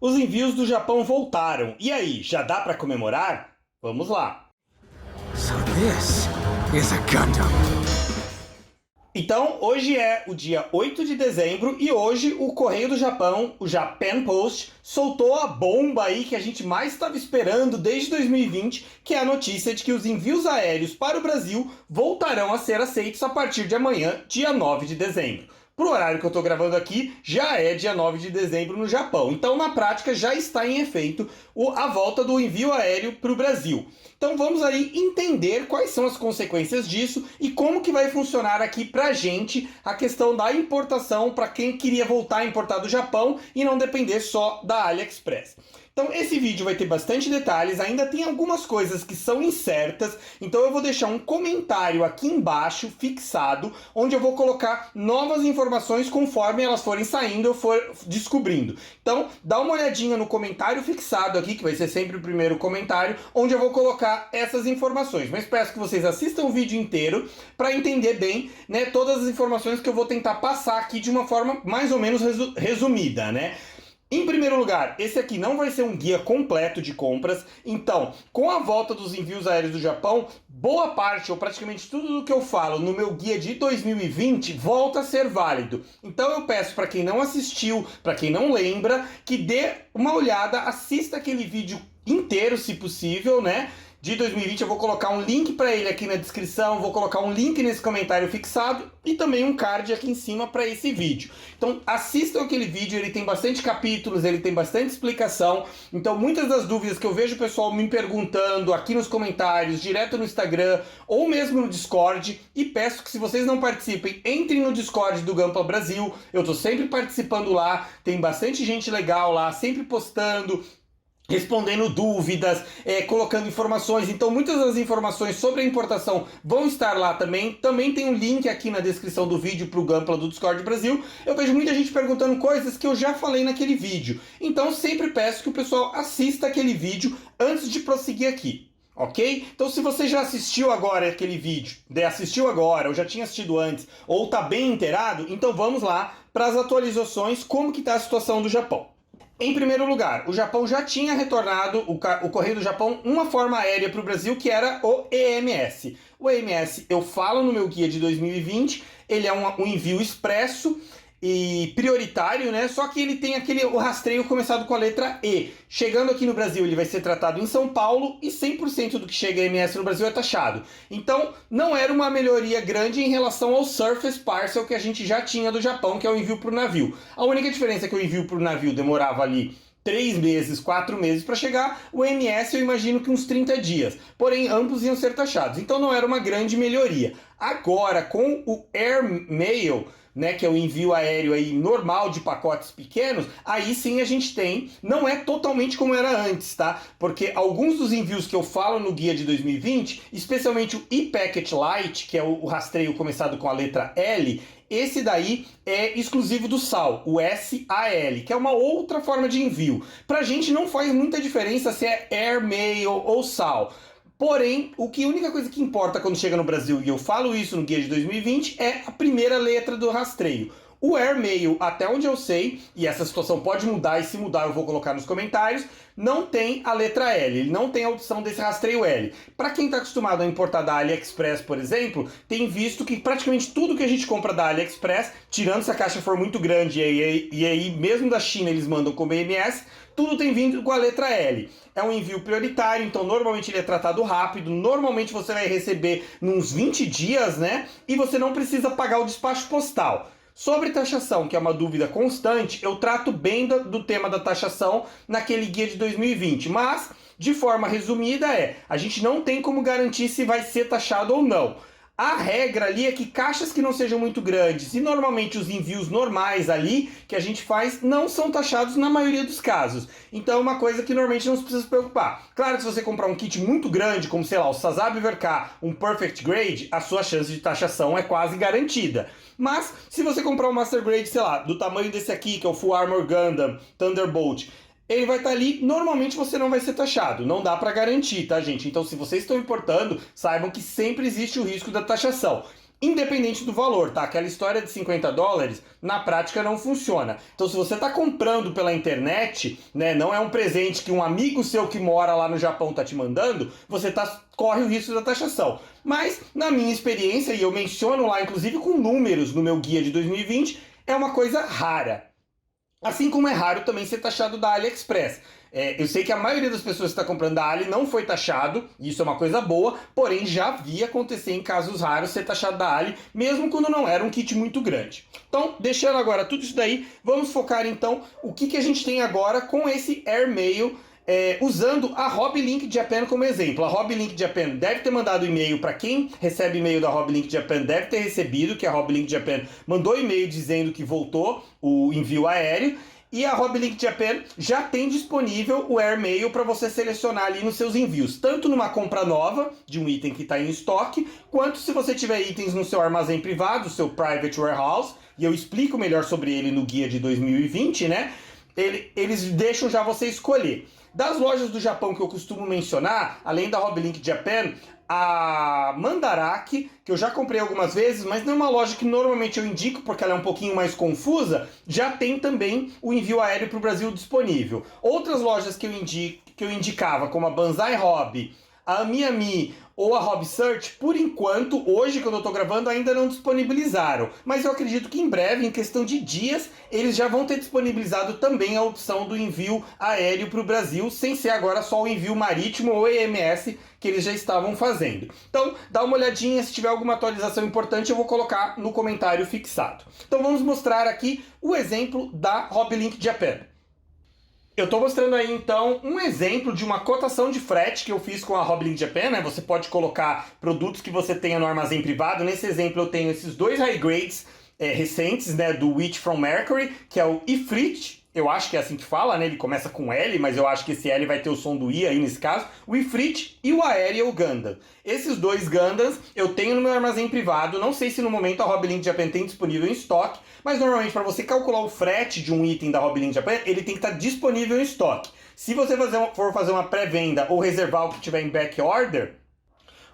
Os envios do Japão voltaram. E aí, já dá para comemorar? Vamos lá. So this is a Gundam. Então, hoje é o dia 8 de dezembro e hoje o Correio do Japão, o Japan Post, soltou a bomba aí que a gente mais estava esperando desde 2020, que é a notícia de que os envios aéreos para o Brasil voltarão a ser aceitos a partir de amanhã, dia 9 de dezembro. Pro horário que eu tô gravando aqui, já é dia 9 de dezembro no Japão. Então, na prática, já está em efeito a volta do envio aéreo para o Brasil. Então, vamos aí entender quais são as consequências disso e como que vai funcionar aqui pra gente a questão da importação para quem queria voltar a importar do Japão e não depender só da AliExpress. Então esse vídeo vai ter bastante detalhes, ainda tem algumas coisas que são incertas, então eu vou deixar um comentário aqui embaixo, fixado, onde eu vou colocar novas informações conforme elas forem saindo, eu for descobrindo. Então dá uma olhadinha no comentário fixado aqui, que vai ser sempre o primeiro comentário, onde eu vou colocar essas informações. Mas peço que vocês assistam o vídeo inteiro para entender bem, né, todas as informações que eu vou tentar passar aqui de uma forma mais ou menos resumida, né? Em primeiro lugar, esse aqui não vai ser um guia completo de compras, então, com a volta dos envios aéreos do Japão, boa parte ou praticamente tudo do que eu falo no meu guia de 2020 volta a ser válido. Então eu peço para quem não assistiu, para quem não lembra, que dê uma olhada, assista aquele vídeo inteiro, se possível, né? De 2020, eu vou colocar um link para ele aqui na descrição, vou colocar um link nesse comentário fixado e também um card aqui em cima para esse vídeo. Então assistam aquele vídeo, ele tem bastante capítulos, ele tem bastante explicação, então muitas das dúvidas que eu vejo o pessoal me perguntando aqui nos comentários, direto no Instagram ou mesmo no Discord, e peço que se vocês não participem, entrem no Discord do Gunpla Brasil, eu tô sempre participando lá, tem bastante gente legal lá, sempre postando, respondendo dúvidas, colocando informações. Então muitas das informações sobre a importação vão estar lá também. Também tem um link aqui na descrição do vídeo para o Gunpla do Discord Brasil. Eu vejo muita gente perguntando coisas que eu já falei naquele vídeo. Então sempre peço que o pessoal assista aquele vídeo antes de prosseguir aqui. Ok? Então se você já assistiu agora aquele vídeo, assistiu agora, ou já tinha assistido antes, ou está bem inteirado, então vamos lá para as atualizações, como que está a situação do Japão. Em primeiro lugar, o Japão já tinha retornado, o Correio do Japão, uma forma aérea para o Brasil que era o EMS. O EMS eu falo no meu guia de 2020, ele é um envio expresso e prioritário, né? Só que ele tem o rastreio começado com a letra E. Chegando aqui no Brasil, ele vai ser tratado em São Paulo e 100% do que chega a EMS no Brasil é taxado. Então, não era uma melhoria grande em relação ao Surface Parcel que a gente já tinha do Japão, que é o envio para o navio. A única diferença é que o envio para o navio demorava ali 3 meses, 4 meses para chegar, o EMS eu imagino que uns 30 dias. Porém, ambos iam ser taxados. Então não era uma grande melhoria. Agora, com o Air Mail, né, que é o envio aéreo aí normal de pacotes pequenos, aí sim a gente tem, não é totalmente como era antes, tá? Porque alguns dos envios que eu falo no guia de 2020, especialmente o ePacket Lite, que é o rastreio começado com a letra L, esse daí é exclusivo do SAL, o SAL, que é uma outra forma de envio. Pra gente não faz muita diferença se é Air Mail ou SAL. Porém, a única coisa que importa quando chega no Brasil, e eu falo isso no guia de 2020, é a primeira letra do rastreio. O AirMail, até onde eu sei, e essa situação pode mudar, e se mudar eu vou colocar nos comentários, não tem a letra L, ele não tem a opção desse rastreio L. Para quem está acostumado a importar da AliExpress, por exemplo, tem visto que praticamente tudo que a gente compra da AliExpress, tirando se a caixa for muito grande, e aí mesmo da China eles mandam como EMS, tudo tem vindo com a letra L. É um envio prioritário, então normalmente ele é tratado rápido, normalmente você vai receber uns 20 dias, né? E você não precisa pagar o despacho postal. Sobre taxação, que é uma dúvida constante, eu trato bem do tema da taxação naquele guia de 2020, mas, de forma resumida, a gente não tem como garantir se vai ser taxado ou não. A regra ali é que caixas que não sejam muito grandes e normalmente os envios normais ali que a gente faz não são taxados na maioria dos casos. Então é uma coisa que normalmente não se precisa se preocupar. Claro que se você comprar um kit muito grande, como sei lá, o Sazabi VK, um Perfect Grade, a sua chance de taxação é quase garantida. Mas se você comprar um Master Grade, sei lá, do tamanho desse aqui, que é o Full Armor Gundam Thunderbolt, ele vai estar ali, normalmente você não vai ser taxado, não dá para garantir, tá gente? Então se vocês estão importando, saibam que sempre existe o risco da taxação. independente do valor, tá? Aquela história de 50 dólares, na prática não funciona. Então, se você está comprando pela internet, né, não é um presente que um amigo seu que mora lá no Japão tá te mandando, você corre o risco da taxação. Mas, na minha experiência, e eu menciono lá, inclusive com números no meu guia de 2020, é uma coisa rara. Assim como é raro também ser taxado da AliExpress. Eu sei que a maioria das pessoas que está comprando da Ali não foi taxado, isso é uma coisa boa, porém já vi acontecer em casos raros ser taxado da Ali, mesmo quando não era um kit muito grande. Então, deixando agora tudo isso daí, vamos focar então o que a gente tem agora com esse AirMail, usando a Hobbylink Japan como exemplo. A Hobbylink Japan deve ter mandado e-mail para quem recebe e-mail da Hobbylink Japan, deve ter recebido, que a Hobbylink Japan mandou e-mail dizendo que voltou o envio aéreo. E a Hobbylink Japan já tem disponível o AirMail para você selecionar ali nos seus envios, tanto numa compra nova de um item que está em estoque, quanto se você tiver itens no seu armazém privado, seu Private Warehouse, e eu explico melhor sobre ele no guia de 2020, né? Eles deixam já você escolher. Das lojas do Japão que eu costumo mencionar, além da Hobbylink Japan, a Mandarake, que eu já comprei algumas vezes, mas não é uma loja que normalmente eu indico porque ela é um pouquinho mais confusa, já tem também o envio aéreo para o Brasil disponível. Outras lojas que eu indicava, como a Banzai Hobby, a Miami ou a Hobby Search, por enquanto, hoje quando eu estou gravando, ainda não disponibilizaram. Mas eu acredito que em breve, em questão de dias, eles já vão ter disponibilizado também a opção do envio aéreo para o Brasil, sem ser agora só o envio marítimo ou EMS que eles já estavam fazendo. Então, dá uma olhadinha, se tiver alguma atualização importante, eu vou colocar no comentário fixado. Então vamos mostrar aqui o exemplo da Hobbylink Japan. Eu estou mostrando aí, então, um exemplo de uma cotação de frete que eu fiz com a Hobbylink Japan, né? Você pode colocar produtos que você tenha no armazém privado. Nesse exemplo, eu tenho esses dois high grades recentes, né? Do Witch from Mercury, que é o Ifrit. Eu acho que é assim que fala, né? Ele começa com L, mas eu acho que esse L vai ter o som do I aí nesse caso. O Ifrit e o Aerial Gundam. Esses dois Gundams eu tenho no meu armazém privado. Não sei se no momento a Hobbylink Japan tem disponível em estoque, mas normalmente para você calcular o frete de um item da Hobbylink Japan, ele tem que estar disponível em estoque. Se você for fazer uma pré-venda ou reservar o que tiver em back order,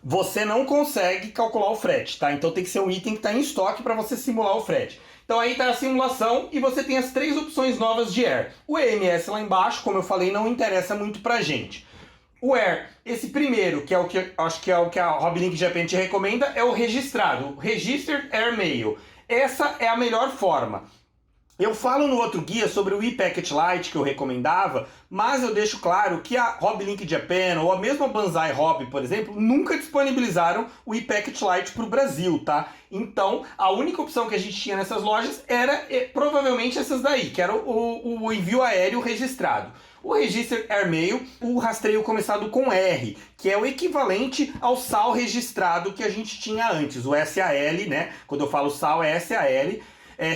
você não consegue calcular o frete, tá? Então tem que ser um item que está em estoque para você simular o frete. Então aí está a simulação e você tem as três opções novas de Air. O EMS lá embaixo, como eu falei, não interessa muito pra gente. O Air, esse primeiro, que é o que acho que é o que a Hobbylink Japan te recomenda, é o registrado, o Registered AirMail. Essa é a melhor forma. Eu falo no outro guia sobre o ePacket Lite que eu recomendava, mas eu deixo claro que a Hobbylink Japan ou a mesma Banzai Hobby, por exemplo, nunca disponibilizaram o ePacket Lite para o Brasil, tá? Então, a única opção que a gente tinha nessas lojas era provavelmente essas daí, que era o envio aéreo registrado. O Registered AirMail, o rastreio começado com R, que é o equivalente ao SAL registrado que a gente tinha antes, o SAL, né? Quando eu falo SAL é SAL,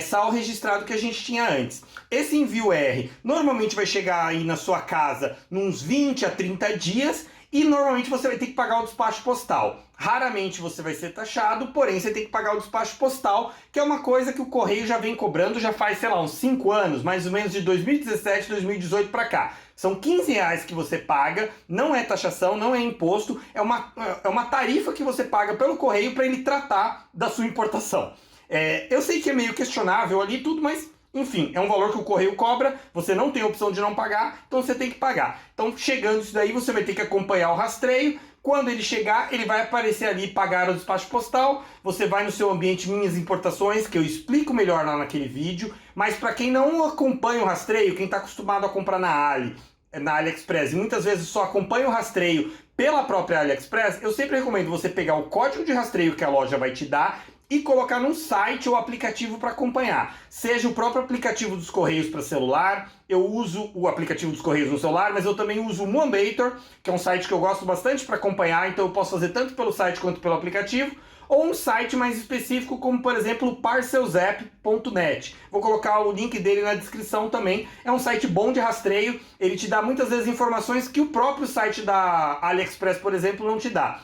SAL registrado que a gente tinha antes. Esse envio R normalmente vai chegar aí na sua casa nos 20 a 30 dias e normalmente você vai ter que pagar o despacho postal. Raramente você vai ser taxado, porém você tem que pagar o despacho postal, que é uma coisa que o Correio já vem cobrando já faz, sei lá, uns 5 anos, mais ou menos de 2017, 2018 para cá. São R$15 que você paga, não é taxação, não é imposto, é uma tarifa que você paga pelo Correio para ele tratar da sua importação. Eu sei que é meio questionável ali tudo, mas enfim, é um valor que o Correio cobra, você não tem opção de não pagar, então você tem que pagar. Então chegando isso daí, você vai ter que acompanhar o rastreio. Quando ele chegar, ele vai aparecer ali, pagar o despacho postal. Você vai no seu ambiente Minhas Importações, que eu explico melhor lá naquele vídeo. Mas para quem não acompanha o rastreio, quem está acostumado a comprar na AliExpress, e muitas vezes só acompanha o rastreio pela própria AliExpress, eu sempre recomendo você pegar o código de rastreio que a loja vai te dar e colocar num site ou aplicativo para acompanhar. Seja o próprio aplicativo dos Correios para celular, eu uso o aplicativo dos Correios no celular, mas eu também uso o Moonbator, que é um site que eu gosto bastante para acompanhar, então eu posso fazer tanto pelo site quanto pelo aplicativo, ou um site mais específico, como por exemplo o parcelzap.net. Vou colocar o link dele na descrição também. É um site bom de rastreio, ele te dá muitas vezes informações que o próprio site da AliExpress, por exemplo, não te dá.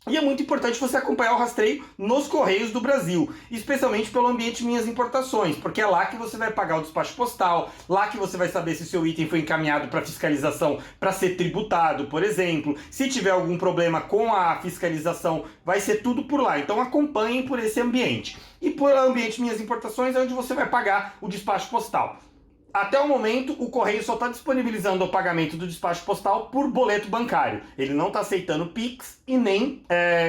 E é muito importante você acompanhar o rastreio nos Correios do Brasil, especialmente pelo ambiente Minhas Importações, porque é lá que você vai pagar o despacho postal, lá que você vai saber se o seu item foi encaminhado para fiscalização para ser tributado, por exemplo. Se tiver algum problema com a fiscalização, vai ser tudo por lá. Então acompanhem por esse ambiente. E por ambiente Minhas Importações é onde você vai pagar o despacho postal. Até o momento, o Correio só está disponibilizando o pagamento do despacho postal por boleto bancário. Ele não está aceitando Pix e nem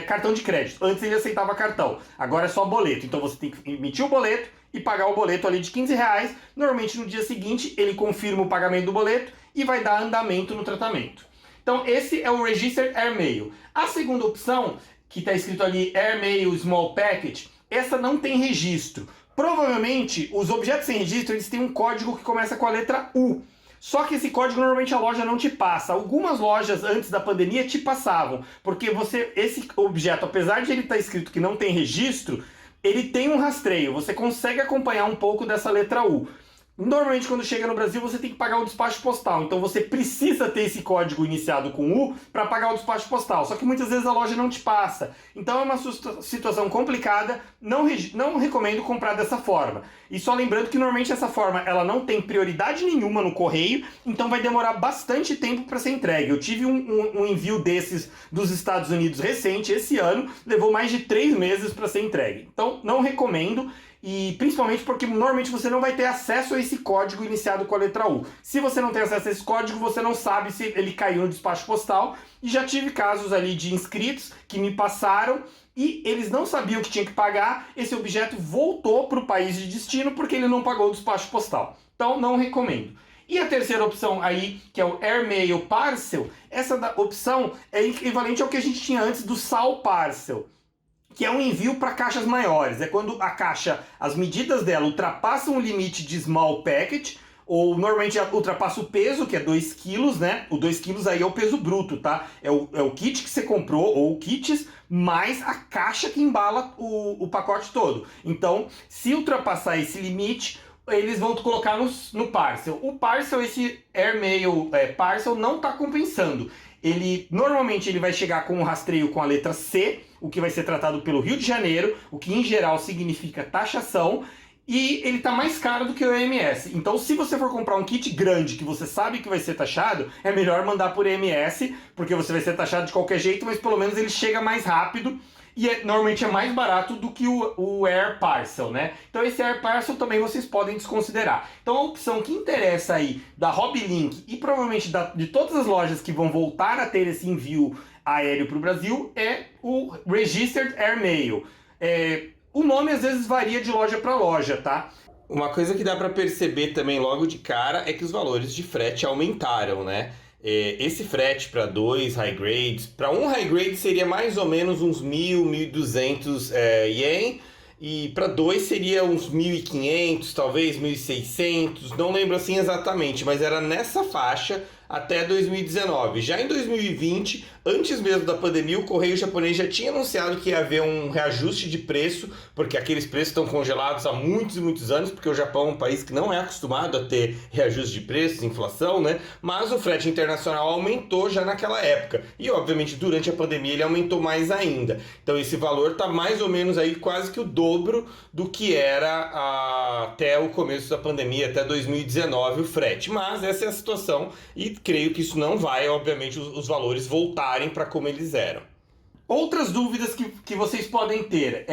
cartão de crédito. Antes ele aceitava cartão, agora é só boleto. Então você tem que emitir o boleto e pagar o boleto ali de R$15. Normalmente no dia seguinte ele confirma o pagamento do boleto e vai dar andamento no tratamento. Então esse é o Registered Airmail. A segunda opção, que está escrito ali Airmail Small Package, essa não tem registro. Provavelmente, os objetos sem registro, eles têm um código que começa com a letra U. Só que esse código normalmente a loja não te passa. Algumas lojas antes da pandemia te passavam, porque esse objeto, apesar de ele estar escrito que não tem registro, ele tem um rastreio. Você consegue acompanhar um pouco dessa letra U. Normalmente, quando chega no Brasil, você tem que pagar o despacho postal. Então, você precisa ter esse código iniciado com U para pagar o despacho postal. Só que muitas vezes a loja não te passa. Então, é uma situação complicada. Não recomendo comprar dessa forma. E só lembrando que, normalmente, essa forma ela não tem prioridade nenhuma no correio. Então, vai demorar bastante tempo para ser entregue. Eu tive um envio desses dos Estados Unidos recente, esse ano. Levou mais de 3 meses para ser entregue. Então, não recomendo. E principalmente porque normalmente você não vai ter acesso a esse código iniciado com a letra U. Se você não tem acesso a esse código, você não sabe se ele caiu no despacho postal. E já tive casos ali de inscritos que me passaram e eles não sabiam que tinha que pagar. Esse objeto voltou para o país de destino porque ele não pagou o despacho postal. Então não recomendo. E a terceira opção aí, que é o Airmail Parcel, essa opção é equivalente ao que a gente tinha antes do SAL Parcel, que é um envio para caixas maiores. É quando a caixa, as medidas dela ultrapassam o limite de small package, ou normalmente ultrapassa o peso, que é 2 kg, né? O 2 kg aí é o peso bruto, tá? É o kit que você comprou, ou kits, mais a caixa que embala o pacote todo. Então, se ultrapassar esse limite, eles vão colocar no parcel. O parcel, esse Airmail Parcel, não está compensando. Normalmente ele vai chegar com um rastreio com a letra C, o que vai ser tratado pelo Rio de Janeiro, o que em geral significa taxação, e ele está mais caro do que o EMS. Então, se você for comprar um kit grande que você sabe que vai ser taxado, é melhor mandar por EMS, porque você vai ser taxado de qualquer jeito, mas pelo menos ele chega mais rápido e normalmente é mais barato do que o Air Parcel, né? Então esse Air Parcel também vocês podem desconsiderar. Então a opção que interessa aí da Hoblink e provavelmente de todas as lojas que vão voltar a ter esse envio aéreo para o Brasil é o Registered Airmail. O nome às vezes varia de loja para loja, tá? Uma coisa que dá para perceber também logo de cara é que os valores de frete aumentaram, né? Esse frete para 2 high grades, para um high grade seria mais ou menos uns 1.000, 1.200 ien, e para 2 seria uns 1.500, talvez 1.600, não lembro assim exatamente, mas era nessa faixa até 2019. Já em 2020, antes mesmo da pandemia, o Correio japonês já tinha anunciado que ia haver um reajuste de preço, porque aqueles preços estão congelados há muitos e muitos anos, porque o Japão é um país que não é acostumado a ter reajuste de preços, inflação, né? Mas o frete internacional aumentou já naquela época. E, obviamente, durante a pandemia ele aumentou mais ainda. Então esse valor está mais ou menos aí quase que o dobro do que era até o começo da pandemia, até 2019, o frete. Mas essa é a situação e creio que isso não vai, obviamente, os valores voltarem para como eles eram. Outras dúvidas que vocês podem ter.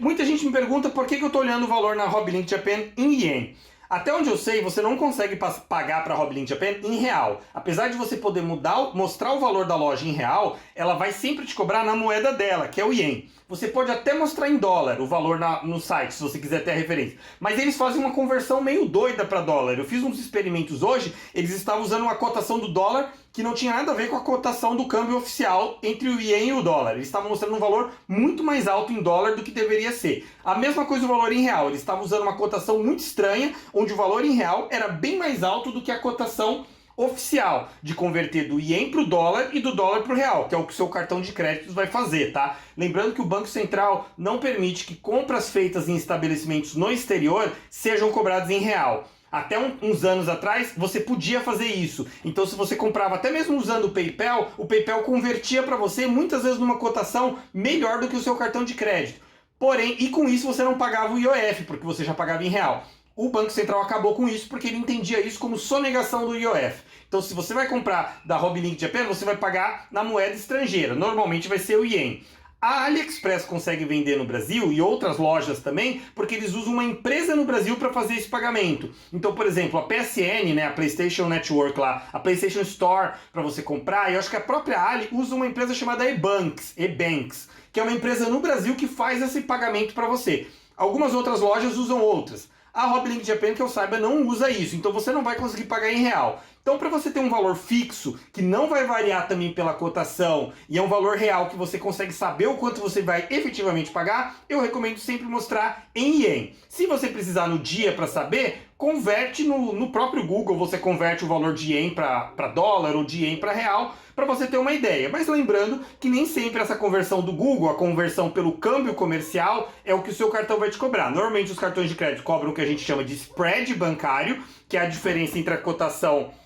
Muita gente me pergunta por que eu estou olhando o valor na Hoblink Japan em ien. Até onde eu sei, você não consegue pagar para a Hoblink Japan em real. Apesar de você poder mostrar o valor da loja em real, ela vai sempre te cobrar na moeda dela, que é o ien. Você pode até mostrar em dólar o valor no site, se você quiser ter a referência. Mas eles fazem uma conversão meio doida para dólar. Eu fiz uns experimentos hoje, eles estavam usando uma cotação do dólar que não tinha nada a ver com a cotação do câmbio oficial entre o ien e o dólar. Eles estavam mostrando um valor muito mais alto em dólar do que deveria ser. A mesma coisa o valor em real. Eles estavam usando uma cotação muito estranha, onde o valor em real era bem mais alto do que a cotação oficial de converter do ien para o dólar e do dólar para o real, que é o que o seu cartão de créditos vai fazer, tá? Lembrando que o Banco Central não permite que compras feitas em estabelecimentos no exterior sejam cobradas em real. Até uns anos atrás, você podia fazer isso. Então, se você comprava até mesmo usando o PayPal convertia para você muitas vezes numa cotação melhor do que o seu cartão de crédito. Porém, e com isso você não pagava o IOF, porque você já pagava em real. O Banco Central acabou com isso porque ele entendia isso como sonegação do IOF. Então, se você vai comprar da Hoblink Japan, você vai pagar na moeda estrangeira. Normalmente vai ser o Yen. A AliExpress consegue vender no Brasil e outras lojas também, porque eles usam uma empresa no Brasil para fazer esse pagamento. Então, por exemplo, a PSN, né, a PlayStation Network lá, a PlayStation Store para você comprar, e eu acho que a própria Ali usa uma empresa chamada eBanks, que é uma empresa no Brasil que faz esse pagamento para você. Algumas outras lojas usam outras. A Hoblink Japan, que eu saiba, não usa isso, então você não vai conseguir pagar em real. Então, para você ter um valor fixo, que não vai variar também pela cotação, e é um valor real que você consegue saber o quanto você vai efetivamente pagar, eu recomendo sempre mostrar em Yen. Se você precisar no dia para saber, converte no próprio Google, você converte o valor de Yen para dólar ou de Yen para real, para você ter uma ideia. Mas lembrando que nem sempre essa conversão do Google, a conversão pelo câmbio comercial, é o que o seu cartão vai te cobrar. Normalmente os cartões de crédito cobram o que a gente chama de spread bancário, que é a diferença entre a cotação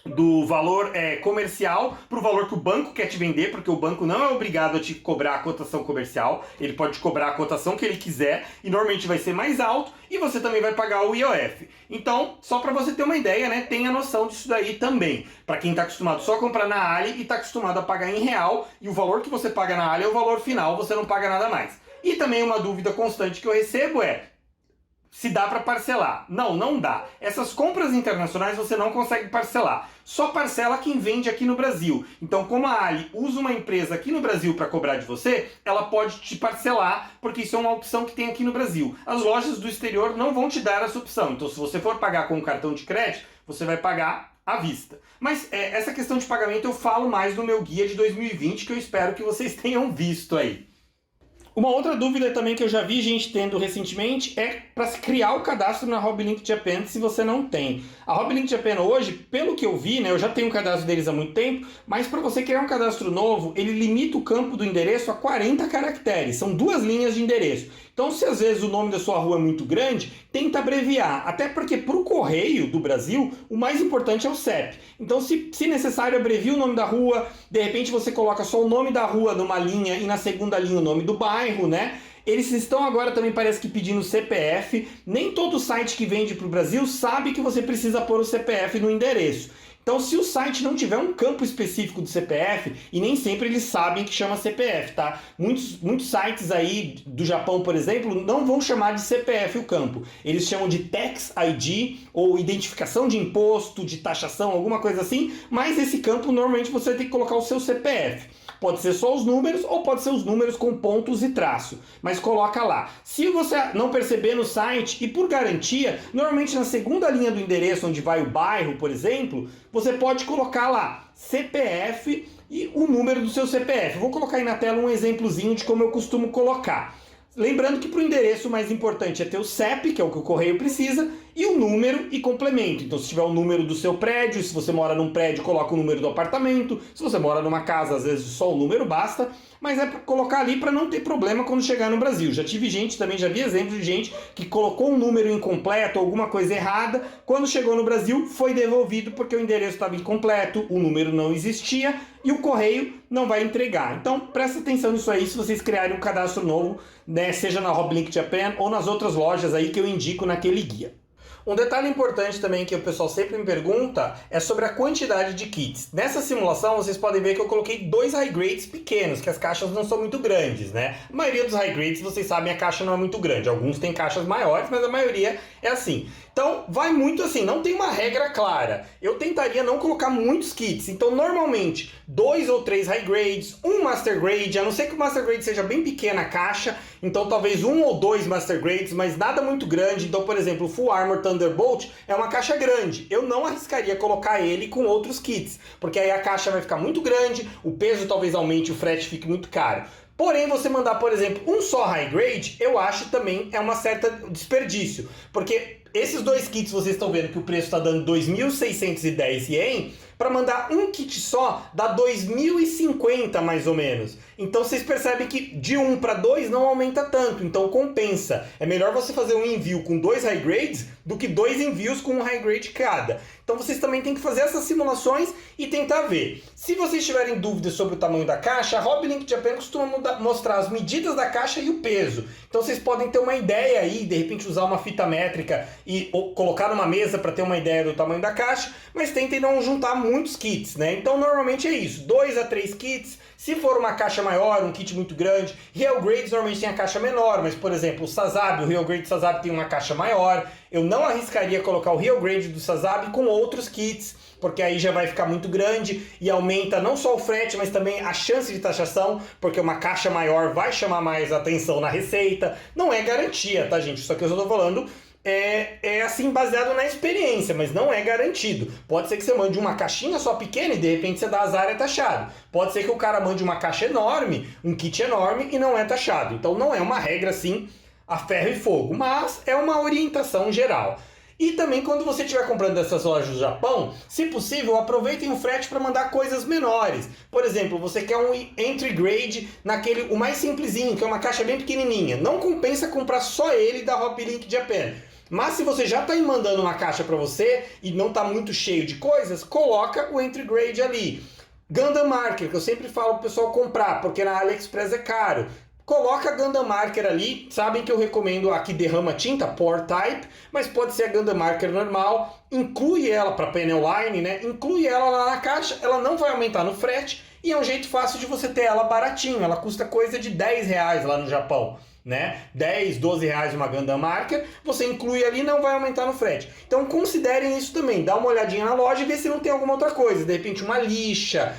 do valor comercial para o valor que o banco quer te vender, porque o banco não é obrigado a te cobrar a cotação comercial, ele pode te cobrar a cotação que ele quiser e normalmente vai ser mais alto e você também vai pagar o IOF. Então, só para você ter uma ideia, né, tenha noção disso daí também. Para quem está acostumado só a comprar na Ali e está acostumado a pagar em real e o valor que você paga na Ali é o valor final, você não paga nada mais. E também uma dúvida constante que eu recebo é: se dá para parcelar? Não, não dá. Essas compras internacionais você não consegue parcelar. Só parcela quem vende aqui no Brasil. Então, como a Ali usa uma empresa aqui no Brasil para cobrar de você, ela pode te parcelar, porque isso é uma opção que tem aqui no Brasil. As lojas do exterior não vão te dar essa opção. Então, se você for pagar com um cartão de crédito, você vai pagar à vista. Mas essa questão de pagamento eu falo mais no meu guia de 2020, que eu espero que vocês tenham visto aí. Uma outra dúvida também que eu já vi gente tendo recentemente é para se criar o cadastro na Hoblink Japan se você não tem. A Hoblink Japan hoje, pelo que eu vi, né, eu já tenho um cadastro deles há muito tempo, mas para você criar um cadastro novo, ele limita o campo do endereço a 40 caracteres, são 2 linhas de endereço. Então, se às vezes o nome da sua rua é muito grande, tenta abreviar, até porque para o correio do Brasil, o mais importante é o CEP. Então, se necessário, abrevia o nome da rua, de repente você coloca só o nome da rua numa linha e na segunda linha o nome do bairro, né? Eles estão agora também, parece que, pedindo CPF. Nem todo site que vende para o Brasil sabe que você precisa pôr o CPF no endereço. Então, se o site não tiver um campo específico do CPF, e nem sempre eles sabem que chama CPF, tá? Muitos sites aí do Japão, por exemplo, não vão chamar de CPF o campo. Eles chamam de Tax ID, ou identificação de imposto, de taxação, alguma coisa assim, mas esse campo, normalmente, você vai ter que colocar o seu CPF. Pode ser só os números ou pode ser os números com pontos e traço, mas coloca lá. Se você não perceber no site, e por garantia, normalmente na segunda linha do endereço onde vai o bairro, por exemplo, você pode colocar lá CPF e o número do seu CPF. Vou colocar aí na tela um exemplozinho de como eu costumo colocar. Lembrando que para o endereço o mais importante é ter o CEP, que é o que o correio precisa, e o número e complemento. Então, se tiver o número do seu prédio, se você mora num prédio, coloca o número do apartamento. Se você mora numa casa, às vezes só o número basta, mas é para colocar ali para não ter problema quando chegar no Brasil. Já tive gente também, já vi exemplos de gente que colocou um número incompleto, alguma coisa errada, quando chegou no Brasil foi devolvido porque o endereço estava incompleto, o número não existia e o correio não vai entregar. Então, presta atenção nisso aí se vocês criarem um cadastro novo, né, seja na Hoblink Japan ou nas outras lojas aí que eu indico naquele guia. Um detalhe importante também que o pessoal sempre me pergunta é sobre a quantidade de kits. Nessa simulação vocês podem ver que eu coloquei 2 high grades pequenos, que as caixas não são muito grandes, né? A maioria dos high grades, vocês sabem, a caixa não é muito grande. Alguns têm caixas maiores, mas a maioria é assim. Então vai muito assim, não tem uma regra clara. Eu tentaria não colocar muitos kits. Então normalmente 2 ou 3 high grades, um master grade, a não ser que o master grade seja bem pequena a caixa, então talvez 1 ou 2 master grades, mas nada muito grande. Então, por exemplo, o Full Armor Thunderbolt é uma caixa grande. Eu não arriscaria colocar ele com outros kits, porque aí a caixa vai ficar muito grande, o peso talvez aumente, o frete fique muito caro. Porém, você mandar, por exemplo, um só high grade, eu acho também é uma certa desperdício, porque esses 2 kits vocês estão vendo que o preço está dando 2.610 ien, para mandar um kit só dá 2.050 mais ou menos. Então vocês percebem que de 1 para 2 não aumenta tanto, então compensa. É melhor você fazer um envio com 2 high grades do que 2 envios com um high grade cada. Então vocês também têm que fazer essas simulações e tentar ver. Se vocês tiverem dúvidas sobre o tamanho da caixa, a Hobby Link Japan costuma mostrar as medidas da caixa e o peso. Então vocês podem ter uma ideia aí, de repente usar uma fita métrica e colocar numa mesa para ter uma ideia do tamanho da caixa, mas tentem não juntar muitos kits, né? Então normalmente é isso, 2 a 3 kits. Se for uma caixa maior, um kit muito grande, Real Grades normalmente tem a caixa menor, mas por exemplo o Sazabi, o Real Grade Sazabi tem uma caixa maior. Eu não arriscaria colocar o Real Grade do Sazabi com outros kits, porque aí já vai ficar muito grande e aumenta não só o frete, mas também a chance de taxação, porque uma caixa maior vai chamar mais atenção na receita. Não é garantia, tá, gente? Isso aqui eu só tô falando é assim baseado na experiência, mas não é garantido. Pode ser que você mande uma caixinha só pequena e de repente você dá azar e é taxado. Pode ser que o cara mande uma caixa enorme, um kit enorme e não é taxado. Então não é uma regra assim a ferro e fogo, mas é uma orientação geral. E também quando você estiver comprando dessas lojas do Japão, se possível, aproveitem o frete para mandar coisas menores. Por exemplo, você quer um entry grade o mais simplesinho, que é uma caixa bem pequenininha. Não compensa comprar só ele da Hobby Link Japan. Mas se você já está mandando uma caixa para você e não está muito cheio de coisas, coloca o entry grade ali. Gundam Marker, que eu sempre falo pro pessoal comprar, porque na AliExpress é caro. Coloca a Gundam Marker ali, sabem que eu recomendo a que derrama tinta, Pour Type, mas pode ser a Gundam Marker normal, inclui ela para panel line, né? Inclui ela lá na caixa, ela não vai aumentar no frete e é um jeito fácil de você ter ela baratinho, ela custa coisa de R$10 lá no Japão, né? 10, 12 reais uma Gundam Marker, você inclui ali e não vai aumentar no frete. Então considerem isso também, dá uma olhadinha na loja e vê se não tem alguma outra coisa, de repente uma lixa,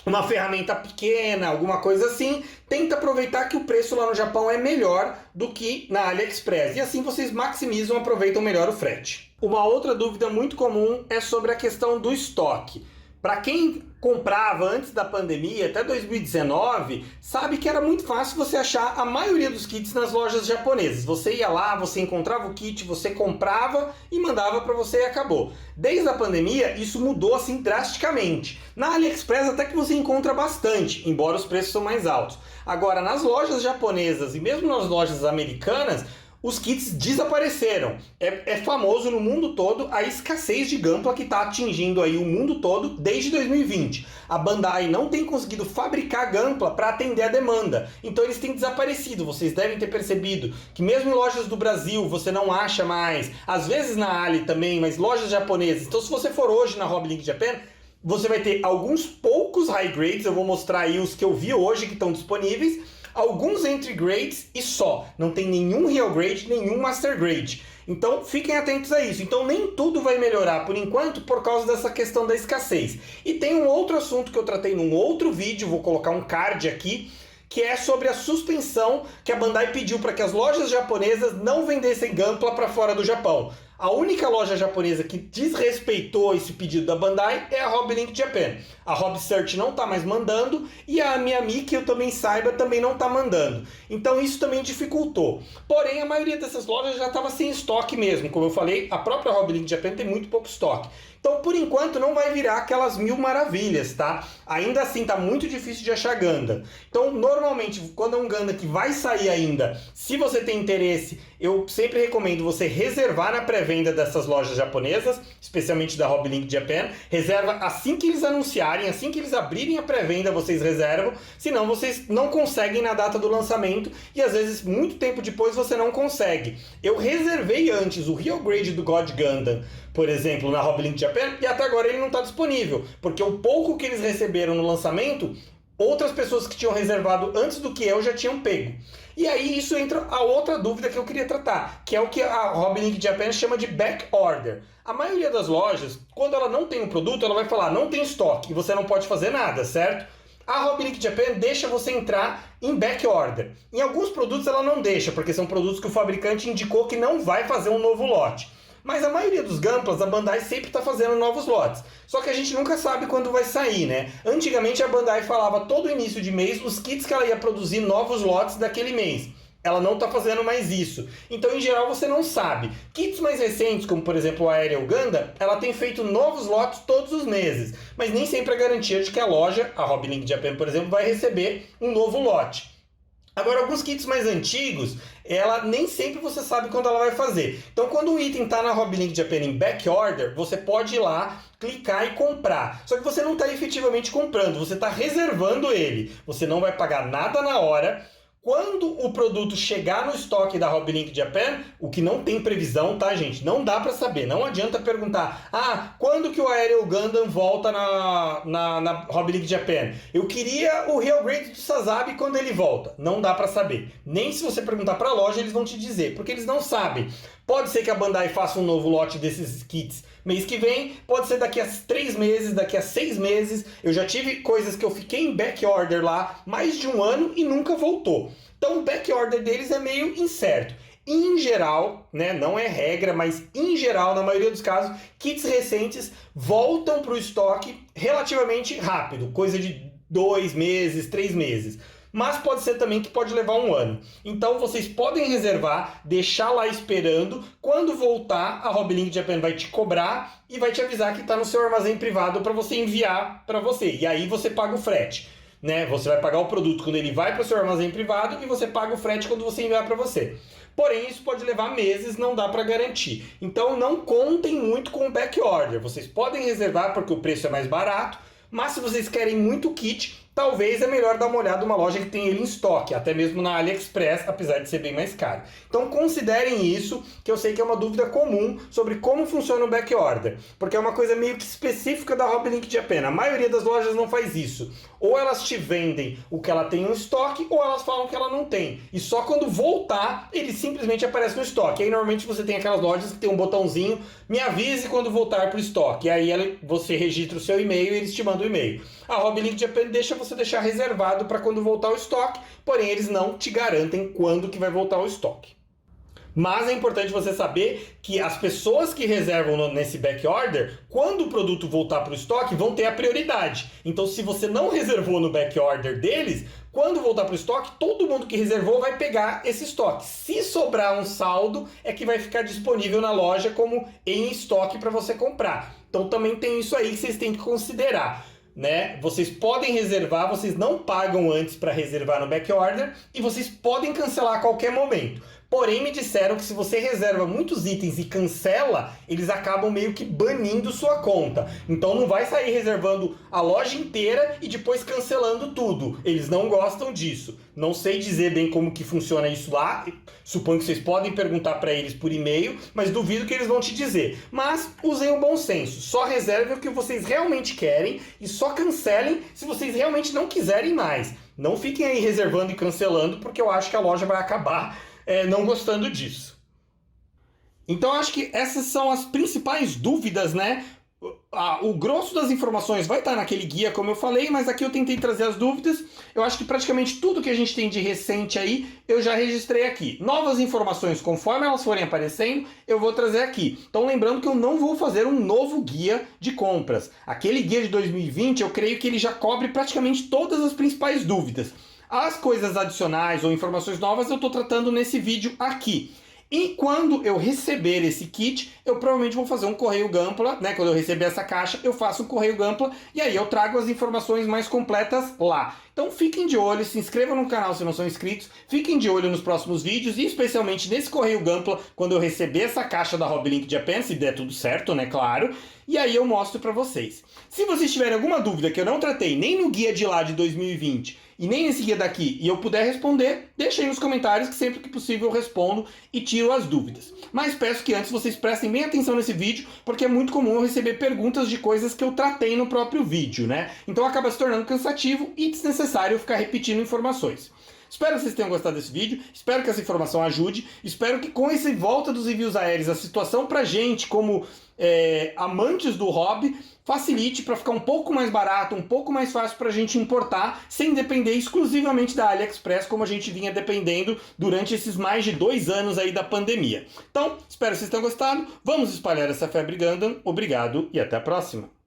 uma ferramenta pequena, alguma coisa assim. Tenta aproveitar que o preço lá no Japão é melhor do que na AliExpress. E assim vocês maximizam, aproveitam melhor o frete. Uma outra dúvida muito comum é sobre a questão do estoque. Para quem comprava antes da pandemia, até 2019, sabe que era muito fácil você achar a maioria dos kits nas lojas japonesas. Você ia lá, você encontrava o kit, você comprava e mandava para você e acabou. Desde a pandemia, isso mudou assim drasticamente. Na AliExpress até que você encontra bastante, embora os preços são mais altos. Agora, nas lojas japonesas e mesmo nas lojas americanas, os kits desapareceram. É famoso no mundo todo a escassez de Gunpla que está atingindo aí o mundo todo desde 2020. A Bandai não tem conseguido fabricar Gunpla para atender a demanda. Então eles têm desaparecido. Vocês devem ter percebido que mesmo em lojas do Brasil você não acha mais. Às vezes na Ali também, mas lojas japonesas. Então se você for hoje na Hobby Link Japan, você vai ter alguns poucos high grades. Eu vou mostrar aí os que eu vi hoje que estão disponíveis. Alguns entry grades e só. Não tem nenhum real grade, nenhum master grade. Então fiquem atentos a isso. Então nem tudo vai melhorar por enquanto por causa dessa questão da escassez. E tem um outro assunto que eu tratei num outro vídeo, vou colocar um card aqui, que é sobre a suspensão que a Bandai pediu para que as lojas japonesas não vendessem Gunpla para fora do Japão. A única loja japonesa que desrespeitou esse pedido da Bandai é a Hobby Link Japan. A Hobby Search não está mais mandando e a Miami, que eu também saiba, também não está mandando. Então isso também dificultou. Porém, a maioria dessas lojas já estava sem estoque mesmo. Como eu falei, a própria Hobby Link Japan tem muito pouco estoque. Então, por enquanto, não vai virar aquelas 1000 maravilhas, tá? Ainda assim, tá muito difícil de achar Gundam. Então, normalmente, quando é um Gundam que vai sair ainda, se você tem interesse, eu sempre recomendo você reservar na pré-venda dessas lojas japonesas, especialmente da Hobby Link Japan. Reserva assim que eles anunciarem, assim que eles abrirem a pré-venda, vocês reservam. Senão, vocês não conseguem na data do lançamento e, às vezes, muito tempo depois, você não consegue. Eu reservei antes o Real Grade do God Gundam, por exemplo, na Hobby Link Japan, e até agora ele não está disponível, porque o pouco que eles receberam no lançamento, outras pessoas que tinham reservado antes do que eu já tinham pego. E aí isso entra a outra dúvida que eu queria tratar, que é o que a Hobby Link Japan chama de back order. A maioria das lojas, quando ela não tem um produto, ela vai falar, não tem estoque, e você não pode fazer nada, certo? A Hobby Link Japan deixa você entrar em back order. Em alguns produtos ela não deixa, porque são produtos que o fabricante indicou que não vai fazer um novo lote. Mas a maioria dos Gunplas, a Bandai sempre está fazendo novos lotes. Só que a gente nunca sabe quando vai sair, né? Antigamente a Bandai falava todo início de mês os kits que ela ia produzir novos lotes daquele mês. ela não está fazendo mais isso. Então, em geral, você não sabe. Kits mais recentes, como por exemplo a Aerial Gundam, ela tem feito novos lotes todos os meses. Mas nem sempre a garantia de que a loja, a Hobby Link Japan, por exemplo, vai receber um novo lote. Agora, alguns kits mais antigos, ela nem sempre você sabe quando ela vai fazer. Então, quando o item está na Hobby Link Japan em back order, você pode ir lá, clicar e comprar. Só que você não está efetivamente comprando, você está reservando ele. Você não vai pagar nada na hora. Quando o produto chegar no estoque da Hobby Link Japan, o que não tem previsão, tá, gente? Não dá pra saber. Não adianta perguntar, quando que o Aerial Gundam volta na Hobby Link Japan? Eu queria o Real Grade do Sazabi quando ele volta. Não dá pra saber. Nem se você perguntar pra loja, eles vão te dizer, porque eles não sabem. Pode ser que a Bandai faça um novo lote desses kits mês que vem, pode ser daqui a 3 meses, daqui a 6 meses. Eu já tive coisas que eu fiquei em back order lá mais de um ano e nunca voltou. Então o back order deles é meio incerto. Em geral, né, não é regra, mas em geral, na maioria dos casos, kits recentes voltam para o estoque relativamente rápido, coisa de 2 meses, 3 meses. Mas pode ser também que pode levar um ano. Então vocês podem reservar, deixar lá esperando. Quando voltar, a Hobby Link Japan vai te cobrar e vai te avisar que está no seu armazém privado para você enviar para você. E aí você paga o frete, né? Você vai pagar o produto quando ele vai para o seu armazém privado e você paga o frete quando você enviar para você. Porém, isso pode levar meses, não dá para garantir. Então não contem muito com o back order. Vocês podem reservar porque o preço é mais barato, mas se vocês querem muito kit, talvez é melhor dar uma olhada numa loja que tem ele em estoque, até mesmo na AliExpress, apesar de ser bem mais caro. Então considerem isso, que eu sei que é uma dúvida comum sobre como funciona o back order, porque é uma coisa meio que específica da Hobby Link Japan. A maioria das lojas não faz isso. Ou elas te vendem o que ela tem em estoque, ou elas falam que ela não tem. E só quando voltar, ele simplesmente aparece no estoque. Aí normalmente você tem aquelas lojas que tem um botãozinho, me avise quando voltar para o estoque. E aí você registra o seu e-mail e eles te mandam o e-mail. A Hobby Link Japan deixa você deixar reservado para quando voltar ao estoque, porém eles não te garantem quando que vai voltar ao estoque. Mas é importante você saber que as pessoas que reservam nesse back order, quando o produto voltar para o estoque, vão ter a prioridade. Então se você não reservou no back order deles, quando voltar para o estoque, todo mundo que reservou vai pegar esse estoque. Se sobrar um saldo, é que vai ficar disponível na loja como em estoque para você comprar. Então também tem isso aí que vocês têm que considerar, né? Vocês podem reservar, vocês não pagam antes para reservar no back order e vocês podem cancelar a qualquer momento. Porém, me disseram que se você reserva muitos itens e cancela, eles acabam meio que banindo sua conta. Então não vai sair reservando a loja inteira e depois cancelando tudo. Eles não gostam disso. Não sei dizer bem como que funciona isso lá. Suponho que vocês podem perguntar para eles por e-mail, mas duvido que eles vão te dizer. Mas usem o bom senso. Só reservem o que vocês realmente querem e só cancelem se vocês realmente não quiserem mais. Não fiquem aí reservando e cancelando, porque eu acho que a loja vai acabar não gostando disso. Então acho que essas são as principais dúvidas, né? O grosso das informações vai estar naquele guia, como eu falei, mas aqui eu tentei trazer as dúvidas. Eu acho que praticamente tudo que a gente tem de recente aí, eu já registrei aqui. Novas informações, conforme elas forem aparecendo, eu vou trazer aqui. Então lembrando que eu não vou fazer um novo guia de compras. Aquele guia de 2020, eu creio que ele já cobre praticamente todas as principais dúvidas. As coisas adicionais ou informações novas eu estou tratando nesse vídeo aqui. E quando eu receber esse kit, eu provavelmente vou fazer um correio Gunpla, né? Quando eu receber essa caixa, eu faço um correio Gunpla e aí eu trago as informações mais completas lá. Então fiquem de olho, se inscrevam no canal se não são inscritos, fiquem de olho nos próximos vídeos e especialmente nesse correio Gunpla, quando eu receber essa caixa da Hobby Link Japan, se der tudo certo, né? Claro. E aí eu mostro para vocês. Se vocês tiverem alguma dúvida que eu não tratei nem no guia de lá de 2020 e nem nesse guia daqui e eu puder responder, deixa aí nos comentários que sempre que possível eu respondo e tiro as dúvidas. Mas peço que antes vocês prestem bem atenção nesse vídeo, porque é muito comum eu receber perguntas de coisas que eu tratei no próprio vídeo, né? Então acaba se tornando cansativo e desnecessário eu ficar repetindo informações. Espero que vocês tenham gostado desse vídeo, espero que essa informação ajude, espero que com esse volta dos envios aéreos, a situação pra gente como amantes do hobby, facilite para ficar um pouco mais barato, um pouco mais fácil para a gente importar, sem depender exclusivamente da AliExpress, como a gente vinha dependendo durante esses mais de 2 anos aí da pandemia. Então, espero que vocês tenham gostado, vamos espalhar essa febre Gundam, obrigado e até a próxima!